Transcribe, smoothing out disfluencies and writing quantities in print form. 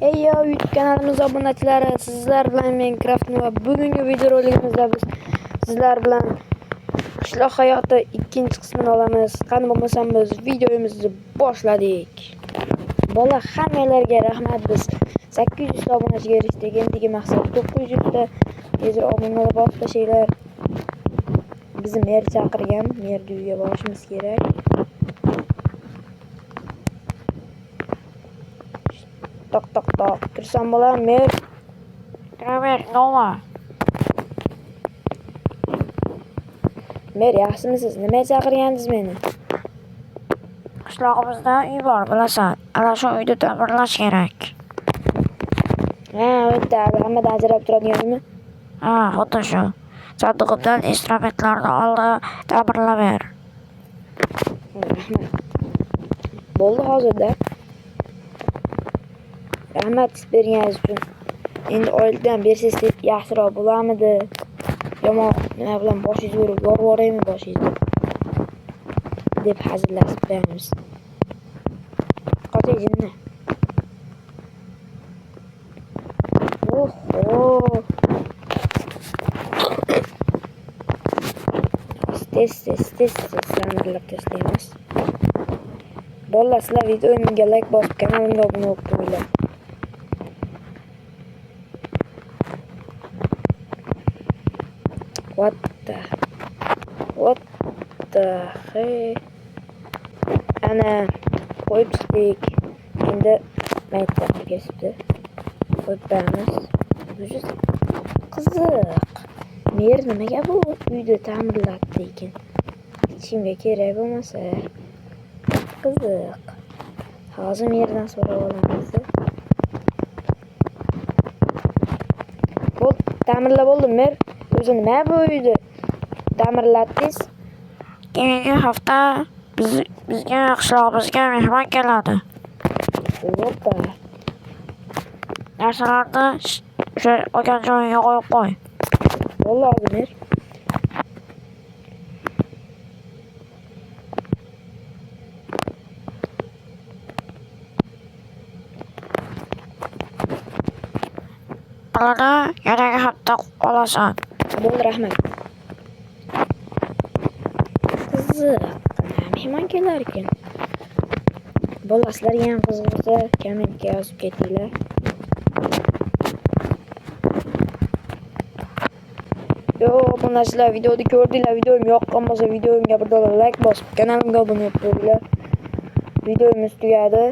Hey yo, YouTube kanalimiz obunachilari, sizlar bilan Minecraft va bugungi videorolikimizda biz sizlar bilan qishloq hayoti ikkinchi qismini olamiz. Qani bo'lmasam biz videomizni boshladik. Bola hammalarga rahmat, biz 800 ta obunachiga erishdik. Endigi maqsad 900 ta tezroq obunalar bosib tashlaylar. Bizni mer chaqirgan, mer uyiga borishimiz kerak. Tok tok tok. Kirsam bo'ladimi, mer? Kiraver, nima? Mer, yaxshimisiz? Nima chaqirgandingiz meni? Qishlog'imizda uy bor, bilasan. Ana shu uyni ta'mirlash kerak. Ha, o'ta, hammadan ajralib turadigandimi? Ha, xuddi shu. Sandig'imdan instrumentlarni oldi, ta'mirlaver. Rahmat. Bo'ldi hozirda. Rahmat berganingiz uchun. Endi oylikdan bersangiz deb yaxshiroq bo'larmidi? Yomon nima bilan boshingiz urib yorvoraymi boshingizni? Deb hazillashib qo'yamiz. Qotay jinni. Oho. Tez samirlab tashlaymiz. Bolalar, sizlar videomga like bosib, kanalimga obuna bo'lib qo'yinglar. What the hey? Ana qo'yib chiqdik. Endi maytlarni kesibdi. Qo'yib beramiz. Qiziq. Mer nimaga bu uyni ta'mirlatdi ekan? Hechimga kerak bo'lmasa. Qiziq. Hozir merdan so'rab olamiz. Bo'ldi, ta'mirlab bo'ldim, mer. O'zi nima bu uyni ta'mirlatdingiz? Keyingi hafta bizga qishlog'imizga mehmon keladi. O'ta. Narsalarni o'sha olgan joyiga qo'yib qo'y. Vallahi mer. Pulini yanagi hafta olasan. Bo'ldi, rahmat. Qiziq. Mehmon kelar ekan. Bolasizlarga ham qiziq bo'lsa, kommentga yozib ketinglar. Yo, obunachilar, videoni ko'rdinglar, videom yoqqan bo'lsa, videomga bir dona like bosib, kanalimga obuna bo'lib qo'yinglar. Videomiz tugadi.